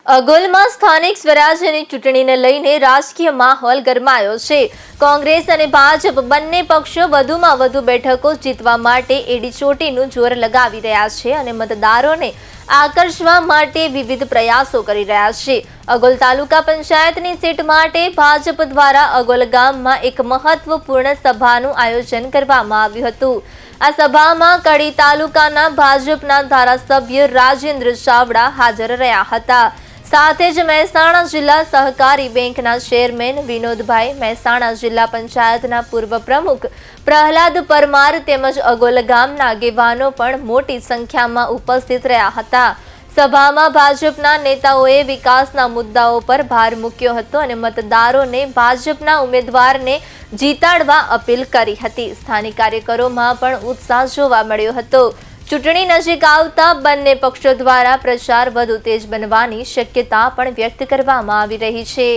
અગોલમાં સ્થાનિક સ્વરાજ્યની ચૂંટણીને લઈને રાજકીય માહોલ ગરમાયો છે। કોંગ્રેસ અને ભાજપ બંને પક્ષો વધુમાં વધુ બેઠકો જીતવા માટે એડીચોટીનું જોર લગાવી રહ્યા છે અને મતદારોને આકર્ષવા માટે વિવિધ પ્રયાસો કરી રહ્યા છે। અગોલ તાલુકા પંચાયતની સીટ માટે ભાજપ દ્વારા અગોલ ગામમાં એક મહત્વપૂર્ણ સભાનું આયોજન કરવામાં આવ્યું હતું। આ સભામાં કડી તાલુકાના ભાજપના ધારાસભ્ય રાજેન્દ્ર ચાવડા હાજર રહ્યા હતા। સાથે જ મહેસાણા જિલ્લા સહકારી બેંકના ચેરમેન વિનોદભાઈ, મહેસાણા જિલ્લા પંચાયતના પૂર્વ પ્રમુખ પ્રહલાદ પરમાર તેમજ અગોલ ગામના આગેવાનો પણ મોટી સંખ્યામાં ઉપસ્થિત રહ્યા હતા। સભામાં ભાજપના નેતાઓએ વિકાસના મુદ્દાઓ પર ભાર મૂક્યો હતો અને મતદારોને ભાજપના ઉમેદવારને જીતાડવા અપીલ કરી હતી। સ્થાનિક કાર્યકરોમાં પણ ઉત્સાહ જોવા મળ્યો હતો। ચૂંટણી નજીક આવતા બંને પક્ષો દ્વારા પ્રચાર વધુ તેજ બનવાની શક્યતા પણ વ્યક્ત કરવામાં આવી રહી છે।